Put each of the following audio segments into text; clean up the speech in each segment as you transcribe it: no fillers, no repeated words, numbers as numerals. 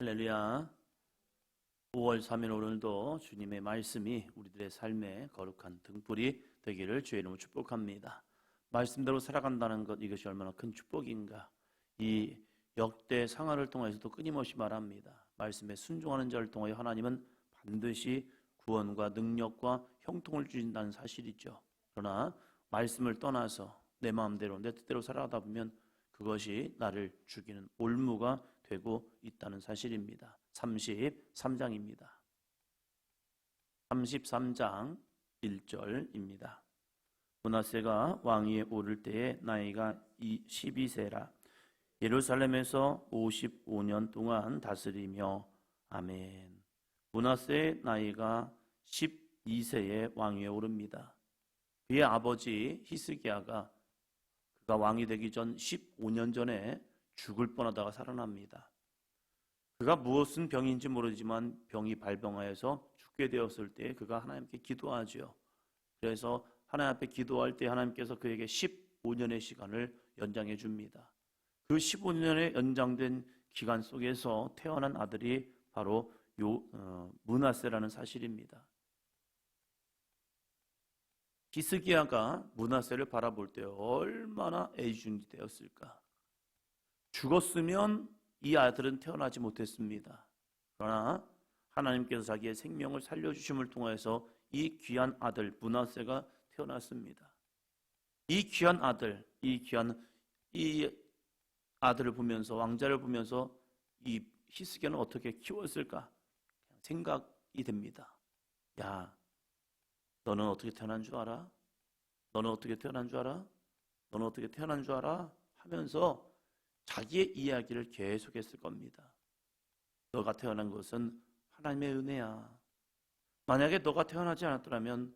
할렐루야. 5월 3일 오늘도 주님의 말씀이 우리들의 삶에 거룩한 등불이 되기를 주의 이름으로 축복합니다. 말씀대로 살아간다는 것, 이것이 얼마나 큰 축복인가. 이 역대 상하를 통해서도 끊임없이 말합니다. 말씀에 순종하는 자를 통하여 하나님은 반드시 구원과 능력과 형통을 주신다는 사실이죠. 그러나 말씀을 떠나서 내 마음대로 내 뜻대로 살아가다 보면 그것이 나를 죽이는 올무가 되고 있다는 사실입니다. 33장입니다. 33장 1절입니다. 므낫세가 왕위에 오를 때에 나이가 12세라. 예루살렘에서 55년 동안 다스리며. 아멘. 므낫세의 나이가 12세에 왕위에 오릅니다. 그의 아버지 히스기야가 그가 왕이 되기 전 15년 전에 죽을 뻔하다가 살아납니다. 그가 무엇은 병인지 모르지만 병이 발병하여서 죽게 되었을 때 그가 하나님께 기도하죠. 그래서 하나님 앞에 기도할 때 하나님께서 그에게 15년의 시간을 연장해 줍니다. 그 15년의 연장된 기간 속에서 태어난 아들이 바로 므낫세라는 사실입니다. 히스기야가 므낫세를 바라볼 때 얼마나 애지중지되었을까. 죽었으면 이 아들은 태어나지 못했습니다. 그러나 하나님께서 자기의 생명을 살려주심을 통해서 이 귀한 아들 므낫세가 태어났습니다. 이 귀한 아들, 이 아들을 보면서, 왕자를 보면서 이 히스기야는 어떻게 키웠을까 생각이 됩니다. 야, 너는 어떻게 태어난 줄 알아? 너는 어떻게 태어난 줄 알아? 너는 어떻게 태어난 줄 알아? 하면서 자기의 이야기를 계속했을 겁니다. 너가 태어난 것은 하나님의 은혜야. 만약에 너가 태어나지 않았더라면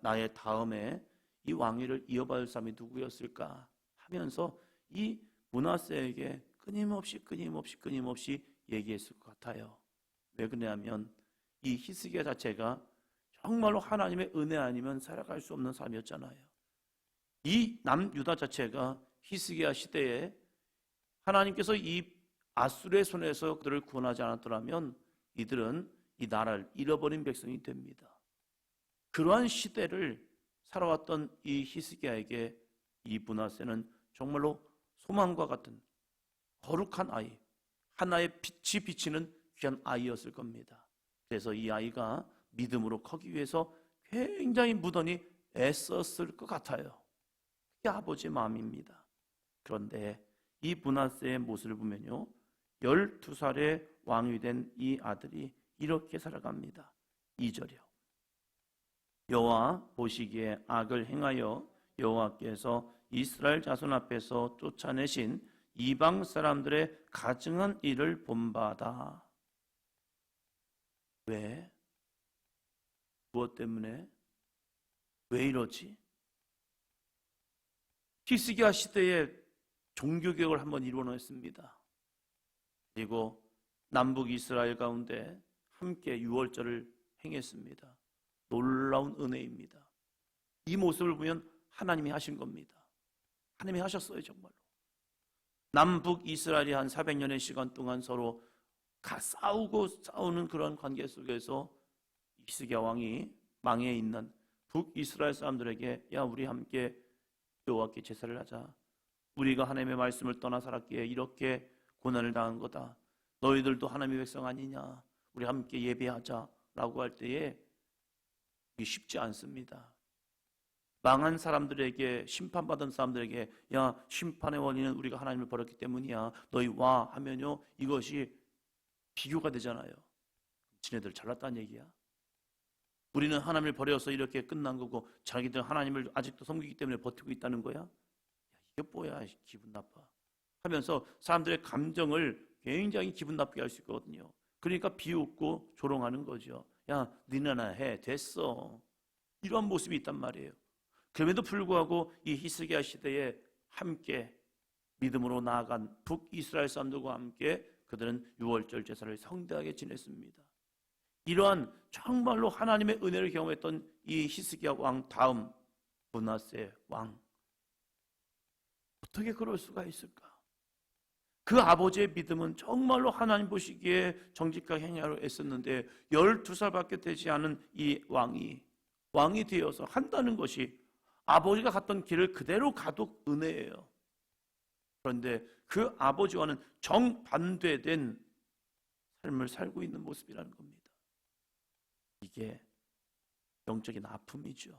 나의 다음에 이 왕위를 이어받을 사람이 누구였을까 하면서 이 므낫세에게 끊임없이 얘기했을 것 같아요. 왜 그러냐면 이 히스기야 자체가 정말로 하나님의 은혜 아니면 살아갈 수 없는 사람이었잖아요. 이 남유다 자체가 히스기야 시대에 하나님께서 이 아수르의 손에서 그들을 구원하지 않았더라면 이들은 이 나라를 잃어버린 백성이 됩니다. 그러한 시대를 살아왔던 이 히스기야에게 이 므낫세는 정말로 소망과 같은 거룩한 아이, 하나의 빛이 비치는 귀한 아이였을 겁니다. 그래서 이 아이가 믿음으로 커기 위해서 굉장히 무던히 애썼을 것 같아요. 그게 아버지의 마음입니다. 그런데 이 므낫세의 모습을 보면요, 12살에 왕이 된 이 아들이 이렇게 살아갑니다. 2절이요. 여호와 보시기에 악을 행하여 여호와께서 이스라엘 자손 앞에서 쫓아내신 이방 사람들의 가증한 일을 본바다. 왜? 무엇 때문에? 왜 이러지? 히스기야 시대에 종교개혁을 한번 이루어냈습니다. 그리고 남북 이스라엘 가운데 함께 유월절을 행했습니다. 놀라운 은혜입니다. 이 모습을 보면 하나님이 하신 겁니다. 하나님이 하셨어요, 정말로. 남북 이스라엘이 한 400년의 시간 동안 서로 싸우는 그런 관계 속에서 히스기야 왕이 망해 있는 북이스라엘 사람들에게 야, 우리 함께 여호와께 제사를 하자. 우리가 하나님의 말씀을 떠나 살았기에 이렇게 고난을 당한 거다. 너희들도 하나님의 백성 아니냐. 우리 함께 예배하자라고 할 때에 이게 쉽지 않습니다. 망한 사람들에게, 심판받은 사람들에게 야, 심판의 원인은 우리가 하나님을 버렸기 때문이야. 너희 와 하면요, 이것이 비교가 되잖아요. 지네들 잘났다는 얘기야. 우리는 하나님을 버려서 이렇게 끝난 거고 자기들 하나님을 아직도 섬기기 때문에 버티고 있다는 거야? 야, 이게 뭐야, 기분 나빠 하면서 사람들의 감정을 굉장히 기분 나쁘게 할 수 있거든요. 그러니까 비웃고 조롱하는 거죠. 야, 니네나 해, 됐어. 이런 모습이 있단 말이에요. 그럼에도 불구하고 이 히스기야 시대에 함께 믿음으로 나아간 북이스라엘 사람들과 함께 그들은 유월절 제사를 성대하게 지냈습니다. 이러한 정말로 하나님의 은혜를 경험했던 이 히스기야 왕 다음 므낫세 왕, 어떻게 그럴 수가 있을까? 그 아버지의 믿음은 정말로 하나님 보시기에 정직하게 행하려 애썼는데 12살밖에 되지 않은 이 왕이 되어서 한다는 것이 아버지가 갔던 길을 그대로 가도 은혜예요. 그런데 그 아버지와는 정반대된 삶을 살고 있는 모습이라는 겁니다. 이게 영적인 아픔이죠.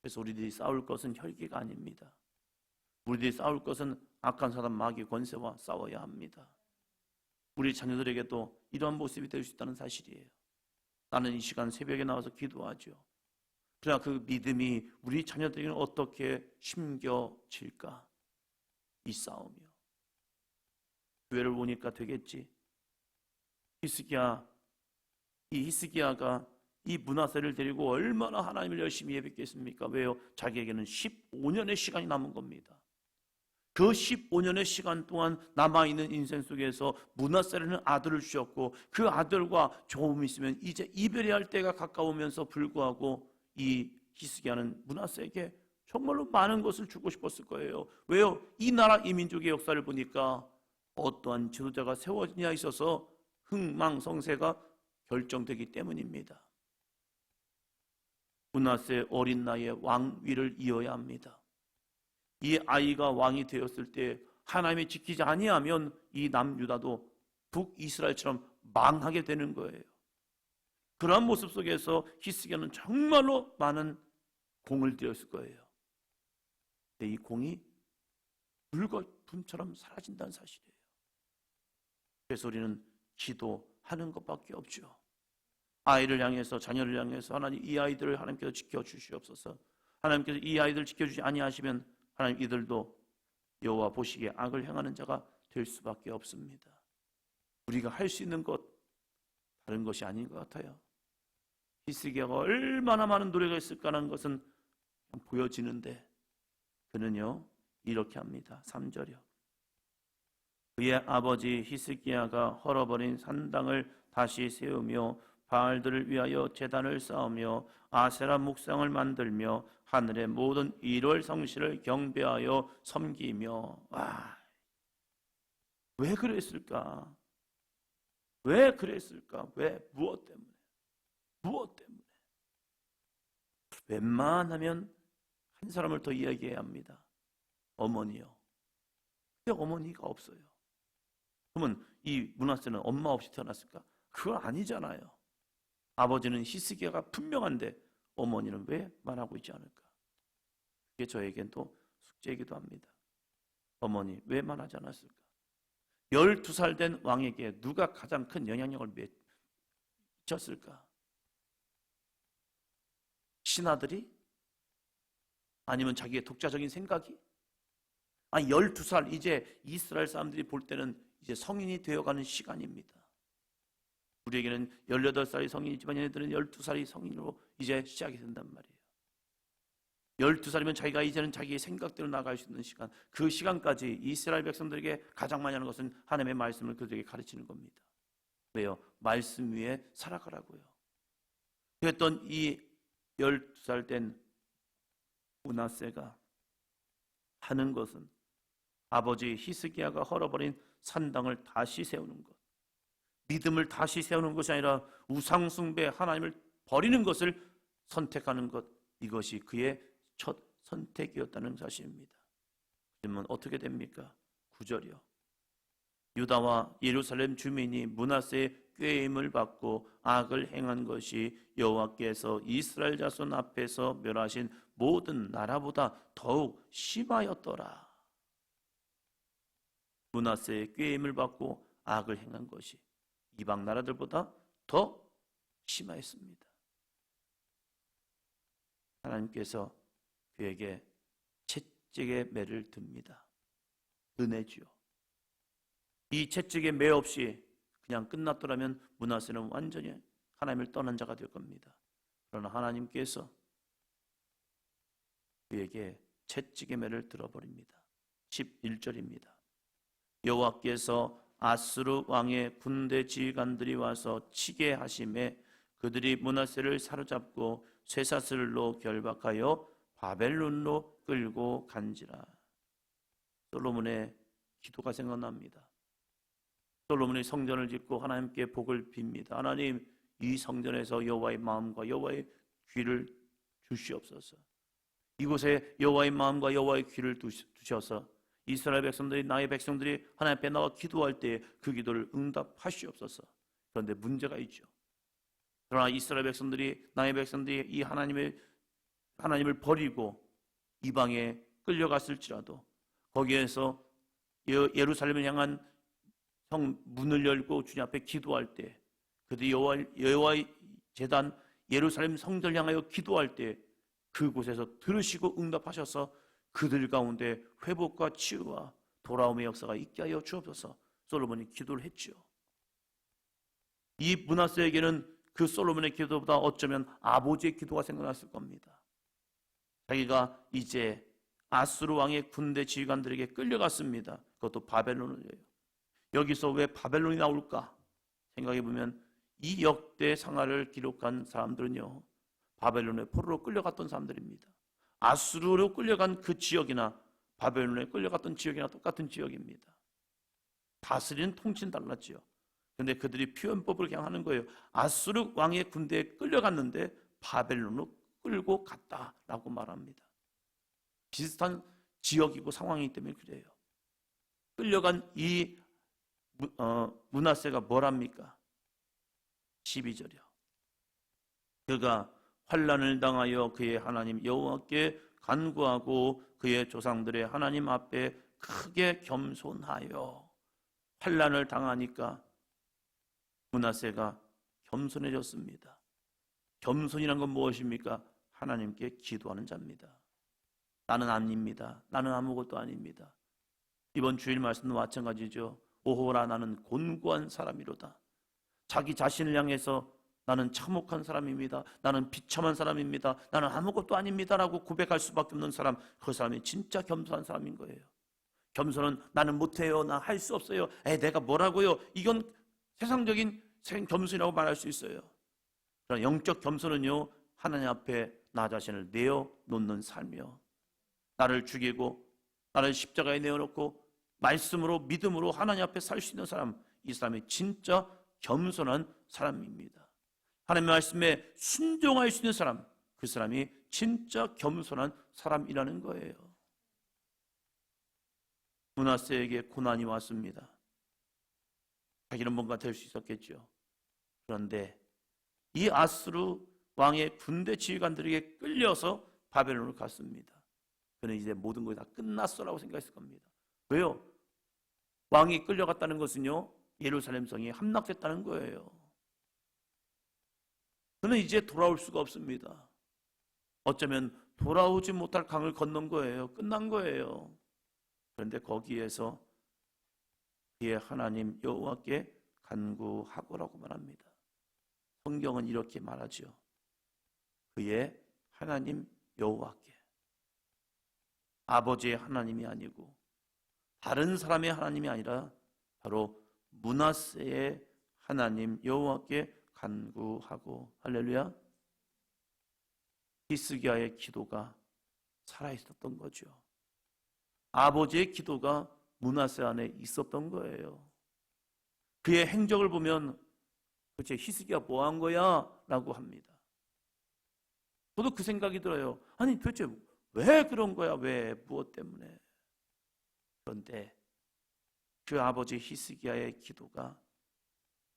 그래서 우리들이 싸울 것은 혈기가 아닙니다. 우리들이 싸울 것은 악한 사단 마귀 권세와 싸워야 합니다. 우리 자녀들에게도 이러한 모습이 될 수 있다는 사실이에요. 나는 이 시간 새벽에 나와서 기도하죠. 그러나 그 믿음이 우리 자녀들에게는 어떻게 심겨질까? 이 싸움이요. 교회를 오니까 되겠지. 히스기야가 이 므낫세를 데리고 얼마나 하나님을 열심히 예배했겠습니까? 왜요? 자기에게는 15년의 시간이 남은 겁니다. 그 15년의 시간 동안 남아있는 인생 속에서 므낫세라는 아들을 주셨고 그 아들과 조금 있으면 이제 이별해야 할 때가 가까우면서 불구하고 이 히스기야는 므낫세에게 정말로 많은 것을 주고 싶었을 거예요. 왜요? 이 나라 이 민족의 역사를 보니까 어떠한 지도자가 세워지냐 있어서 흥망성쇠가 결정되기 때문입니다. 므낫세 어린 나이에 왕위를 이어야 합니다. 이 아이가 왕이 되었을 때 하나님이 지키지 아니하면 이 남유다도 북이스라엘처럼 망하게 되는 거예요. 그러한 모습 속에서 히스기야는 정말로 많은 공을 들였을 거예요. 근데 이 공이 물과 분처럼 사라진다는 사실이에요. 그래서 우리는 기도하는 것밖에 없죠. 아이를 향해서, 자녀를 향해서 하나님 이 아이들을 하나님께서 지켜주시옵소서. 하나님께서 이 아이들 지켜주지 아니하시면 하나님 이들도 여호와 보시기에 악을 행하는 자가 될 수밖에 없습니다. 우리가 할 수 있는 것 다른 것이 아닌 것 같아요. 히스기야가 얼마나 많은 노력을 했을까라는 것은 보여지는데 그는요 이렇게 합니다. 3절이요. 그의 아버지 히스기야가 헐어버린 산당을 다시 세우며 바알들을 위하여 제단을 쌓으며 아세라 묵상을 만들며 하늘의 모든 일월 성실을 경배하여 섬기며. 왜 그랬을까? 왜 그랬을까? 왜? 무엇 때문에? 무엇 때문에? 웬만하면 한 사람을 더 이야기해야 합니다. 어머니요. 근데 어머니가 없어요. 그러면 이 므낫세는 엄마 없이 태어났을까? 그건 아니잖아요. 아버지는 히스기야가 분명한데 어머니는 왜 말하고 있지 않을까? 그게 저에겐 또 숙제이기도 합니다. 어머니 왜 말하지 않았을까? 12살 된 왕에게 누가 가장 큰 영향력을 미쳤을까? 신하들이? 아니면 자기의 독자적인 생각이? 12살 이제 이스라엘 사람들이 볼 때는 이제 성인이 되어가는 시간입니다. 우리에게는 18살이 성인이지만 얘네들은 12살이 성인으로 이제 시작이 된단 말이에요. 12살이면 자기가 이제는 자기의 생각대로 나갈 수 있는 시간, 그 시간까지 이스라엘 백성들에게 가장 많이 하는 것은 하나님의 말씀을 그들에게 가르치는 겁니다. 왜요? 말씀 위에 살아가라고요. 그랬던 이 12살 된 므낫세가 하는 것은 아버지 히스기야가 헐어버린 산당을 다시 세우는 것, 믿음을 다시 세우는 것이 아니라 우상숭배, 하나님을 버리는 것을 선택하는 것, 이것이 그의 첫 선택이었다는 사실입니다. 그러면 어떻게 됩니까? 9절이요. 유다와 예루살렘 주민이 므낫세의 꾀임을 받고 악을 행한 것이 여호와께서 이스라엘 자손 앞에서 멸하신 모든 나라보다 더욱 심하였더라. 므낫세의 꾀임을 받고 악을 행한 것이 이방 나라들보다 더 심하였습니다. 하나님께서 그에게 채찍의 매를 듭니다. 은혜지요. 이 채찍의 매 없이 그냥 끝났더라면 므낫세는 완전히 하나님을 떠난 자가 될 겁니다. 그러나 하나님께서 그에게 채찍의 매를 들어버립니다. 11절입니다. 여호와께서 아스루 왕의 군대 지휘관들이 와서 치게 하심에 그들이 므낫세를 사로잡고 쇠사슬로 결박하여 바벨론로 끌고 간지라. 솔로몬의 기도가 생각납니다. 솔로몬이 성전을 짓고 하나님께 복을 빕니다. 하나님, 이 성전에서 여호와의 마음과 여호와의 귀를 주시옵소서. 이곳에 여호와의 마음과 여호와의 귀를 두셔서 이스라엘 백성들이, 나의 백성들이 하나님 앞에 나와 기도할 때 그 기도를 응답하시옵소서. 그런데 문제가 있죠. 그러나 이스라엘 백성들이, 나의 백성들이 이 하나님을 버리고 이방에 끌려갔을지라도 거기에서 예루살렘을 향한 성 문을 열고 주님 앞에 기도할 때, 그들이 여호와의 제단 예루살렘 성전을 향하여 기도할 때 그곳에서 들으시고 응답하셔서 그들 가운데 회복과 치유와 돌아옴의 역사가 있게 하여 주옵소서. 솔로몬이 기도를 했죠. 이 므낫세에게는 그 솔로몬의 기도보다 어쩌면 아버지의 기도가 생각났을 겁니다. 자기가 이제 아수르 왕의 군대 지휘관들에게 끌려갔습니다. 그것도 바벨론이에요. 여기서 왜 바벨론이 나올까 생각해보면 이 역대 상하를 기록한 사람들은요, 바벨론의 포로로 끌려갔던 사람들입니다. 아수르로 끌려간 그 지역이나 바벨론에 끌려갔던 지역이나 똑같은 지역입니다. 다스리는 통치는 달랐지요. 그런데 그들이 표현법을 그냥 하는 거예요. 아수르 왕의 군대에 끌려갔는데 바벨론으로 끌고 갔다라고 말합니다. 비슷한 지역이고 상황이기 때문에 그래요. 끌려간 이 므낫세가 뭐랍니까? 12절이요. 그가 환난을 당하여 그의 하나님 여호와께 간구하고 그의 조상들의 하나님 앞에 크게 겸손하여. 환난을 당하니까 므낫세가 겸손해졌습니다. 겸손이란 건 무엇입니까? 하나님께 기도하는 자입니다. 나는 아닙니다. 나는 아무것도 아닙니다. 이번 주일 말씀도 마찬가지죠. 오호라, 나는 곤고한 사람이로다. 자기 자신을 향해서 나는 참혹한 사람입니다. 나는 비참한 사람입니다. 나는 아무것도 아닙니다라고 고백할 수밖에 없는 사람, 그 사람이 진짜 겸손한 사람인 거예요. 겸손은 나는 못해요, 나 할 수 없어요, 내가 뭐라고요, 이건 세상적인 겸손이라고 말할 수 있어요. 그러나 영적 겸손은요, 하나님 앞에 나 자신을 내어놓는 삶이요, 나를 죽이고 나를 십자가에 내어놓고 말씀으로 믿음으로 하나님 앞에 살 수 있는 사람, 이 사람이 진짜 겸손한 사람입니다. 하나님의 말씀에 순종할 수 있는 사람, 그 사람이 진짜 겸손한 사람이라는 거예요. 므낫세에게 고난이 왔습니다. 자기는 뭔가 될 수 있었겠죠. 그런데 이 아수르 왕의 군대 지휘관들에게 끌려서 바벨론을 갔습니다. 그는 이제 모든 것이 다 끝났어라고 생각했을 겁니다. 왜요? 왕이 끌려갔다는 것은요, 예루살렘 성이 함락됐다는 거예요. 그는 이제 돌아올 수가 없습니다. 어쩌면 돌아오지 못할 강을 건넌 거예요. 끝난 거예요. 그런데 거기에서 그의 하나님 여호와께 간구하고라고 말합니다. 성경은 이렇게 말하죠. 그의 하나님 여호와께. 아버지의 하나님이 아니고 다른 사람의 하나님이 아니라 바로 므낫세의 하나님 여호와께 간구하고. 할렐루야. 히스기야의 기도가 살아있었던 거죠. 아버지의 기도가 므낫세 안에 있었던 거예요. 그의 행적을 보면 도대체 히스기야 뭐 한 거야? 라고 합니다. 저도 그 생각이 들어요. 아니 도대체 왜 그런 거야? 왜? 무엇 때문에? 그런데 그 아버지 히스기야의 기도가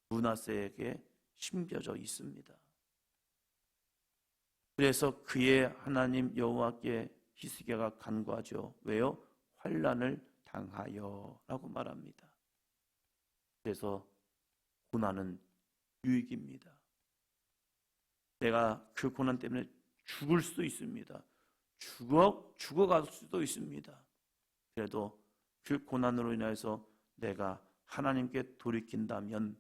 므낫세에게 심겨져 있습니다. 그래서 그의 하나님 여호와께 히스기야가 간구하죠. 왜요? 환난을 당하여 라고 말합니다. 그래서 고난은 유익입니다. 내가 그 고난 때문에 죽을 수도 있습니다. 죽어갈 수도 있습니다. 그래도 그 고난으로 인해서 내가 하나님께 돌이킨다면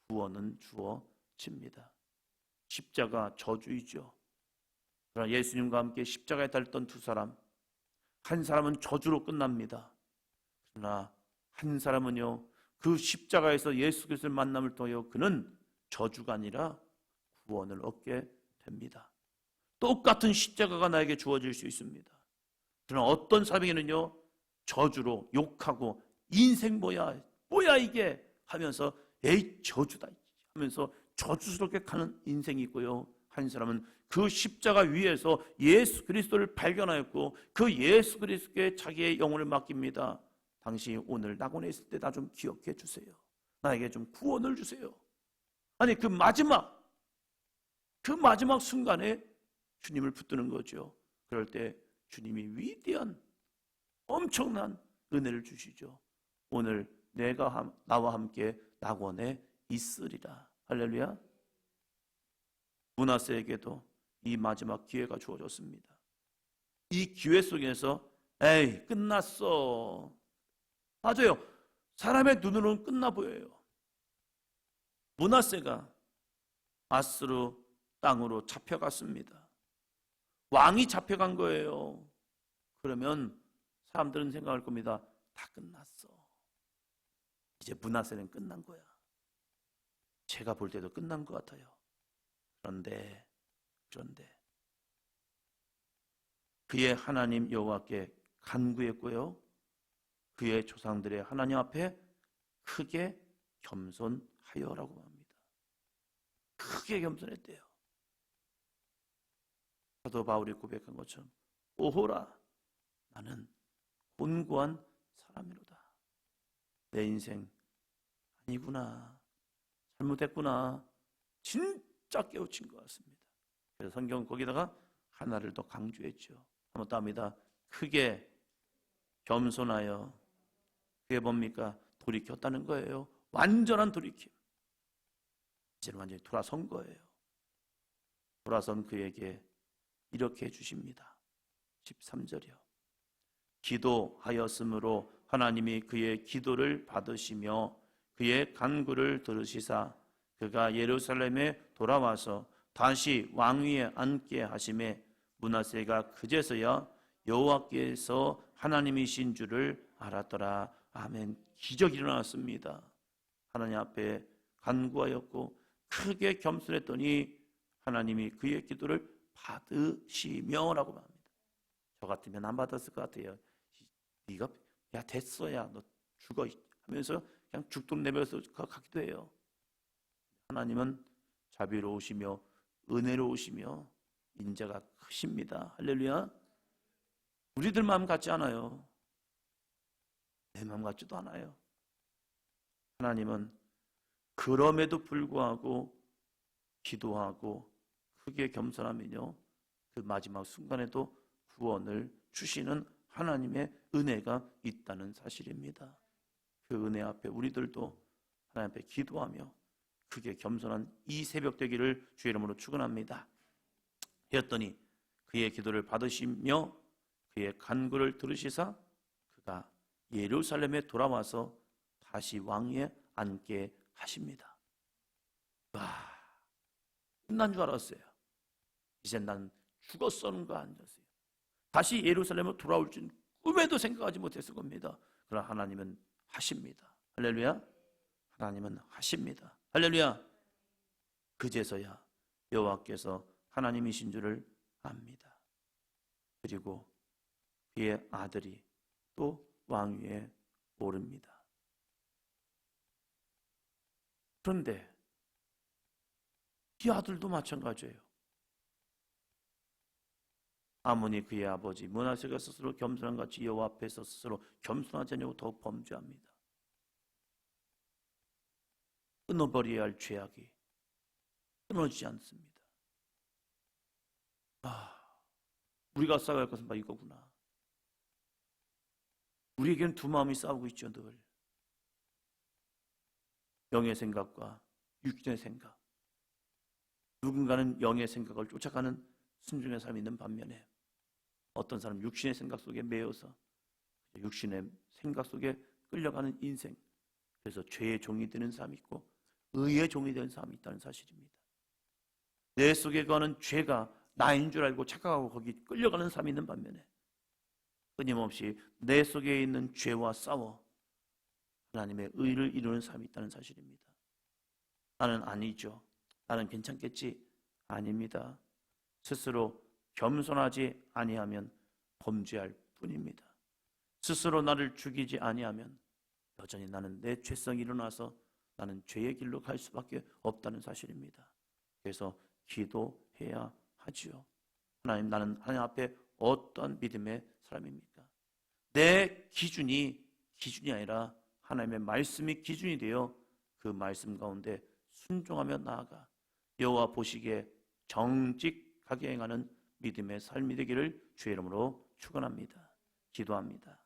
구원은 주어집니다. 십자가 저주이죠. 그러나 예수님과 함께 십자가에 달렸던 두 사람, 한 사람은 저주로 끝납니다. 그러나 한 사람은요, 그 십자가에서 예수 그리스도를 만남을 통하여 그는 저주가 아니라 구원을 얻게 됩니다. 똑같은 십자가가 나에게 주어질 수 있습니다. 그러나 어떤 사람에게는요, 저주로 욕하고 인생 뭐야 이게 하면서 에이 저주다 하면서 저주스럽게 가는 인생이 있고요. 한 사람은 그 십자가 위에서 예수 그리스도를 발견하였고 그 예수 그리스도께 자기의 영혼을 맡깁니다. 당신이 오늘 낙원에 있을 때 나 좀 기억해 주세요. 나에게 좀 구원을 주세요. 아니 그 마지막 순간에 주님을 붙드는 거죠. 그럴 때 주님이 위대한 엄청난 은혜를 주시죠. 오늘 내가 나와 함께 낙원에 있으리라. 할렐루야. 므낫세에게도 이 마지막 기회가 주어졌습니다. 이 기회 속에서 에이 끝났어. 맞아요. 사람의 눈으로는 끝나 보여요. 므낫세가 아스루 땅으로 잡혀갔습니다. 왕이 잡혀간 거예요. 그러면 사람들은 생각할 겁니다. 다 끝났어. 이제 므낫세는 끝난 거야. 제가 볼 때도 끝난 것 같아요. 그런데 그의 하나님 여호와께 간구했고요. 그의 조상들의 하나님 앞에 크게 겸손하여라고 합니다. 크게 겸손했대요. 사도 바울이 고백한 것처럼 오호라 나는 곤고한 사람이로다. 내 인생 아니구나. 잘못했구나. 진짜 깨우친 것 같습니다. 그래서 성경 거기다가 하나를 더 강조했죠. 한번 더 합니다. 크게 겸손하여. 그게 뭡니까? 돌이켰다는 거예요. 완전한 돌이킴. 이제는 완전히 돌아선 거예요. 돌아선 그에게 이렇게 해주십니다. 13절이요. 기도하였으므로 하나님이 그의 기도를 받으시며 그의 간구를 들으시사 그가 예루살렘에 돌아와서 다시 왕위에 앉게 하심에 므낫세가 그제서야 여호와께서 하나님이신 줄을 알았더라. 아멘. 기적이 일어났습니다. 하나님 앞에 간구하였고 크게 겸손했더니 하나님이 그의 기도를 받으시며라고 합니다. 저 같으면 안 받았을 것 같아요. 네가 야 됐어야 너 죽어 하면서 그냥 죽도록 내버려서 가기도 해요. 하나님은 자비로우시며 은혜로우시며 인자가 크십니다. 할렐루야. 우리들 마음 같지 않아요. 내 마음 같지도 않아요. 하나님은 그럼에도 불구하고 기도하고 크게 겸손하면요 그 마지막 순간에도 구원을 주시는 하나님의 은혜가 있다는 사실입니다. 그 은혜 앞에 우리들도 하나님 앞에 기도하며 크게 겸손한 이 새벽 되기를 주의 이름으로 축원합니다. 했더니 그의 기도를 받으시며 그의 간구를 들으시사 그가 예루살렘에 돌아와서 다시 왕위에 앉게 하십니다. 와, 끝난 줄 알았어요. 이제 난 죽었어는 거 아니었어요. 다시 예루살렘으로 돌아올 줄 꿈에도 생각하지 못했을 겁니다. 그러나 하나님은 하십니다. 할렐루야. 하나님은 하십니다. 할렐루야. 그제서야 여호와께서 하나님이신 줄을 압니다. 그리고 그의 아들이 또 왕위에 오릅니다. 그런데 이 아들도 마찬가지예요. 아모니 그의 아버지 므낫세가 스스로 겸손한 같이 여호와 앞에서 스스로 겸손하지 않냐고 더욱 범죄합니다. 끊어버려야 할 죄악이 끊어지지 않습니다. 우리가 싸워야 할 것은 바로 이거구나. 우리에게는 두 마음이 싸우고 있죠. 늘 영의 생각과 육신의 생각. 누군가는 영의 생각을 쫓아가는 순종의 삶이 있는 반면에 어떤 사람은 육신의 생각 속에 매여서 육신의 생각 속에 끌려가는 인생, 그래서 죄의 종이 되는 사람이 있고 의의 종이 되는 사람이 있다는 사실입니다. 내 속에 거하는 죄가 나인 줄 알고 착각하고 거기 끌려가는 사람이 있는 반면에 끊임없이 내 속에 있는 죄와 싸워 하나님의 의를 이루는 사람이 있다는 사실입니다. 나는 아니죠. 나는 괜찮겠지. 아닙니다. 스스로 겸손하지 아니하면 범죄할 뿐입니다. 스스로 나를 죽이지 아니하면 여전히 나는 내 죄성이 일어나서 나는 죄의 길로 갈 수밖에 없다는 사실입니다. 그래서 기도해야 하지요. 하나님, 나는 하나님 앞에 어떤 믿음의 사람입니까? 내 기준이 아니라 하나님의 말씀이 기준이 되어 그 말씀 가운데 순종하며 나아가 여호와 보시기에 정직하게 행하는 믿음의 삶이 되기를 주의 이름으로 축원합니다. 기도합니다.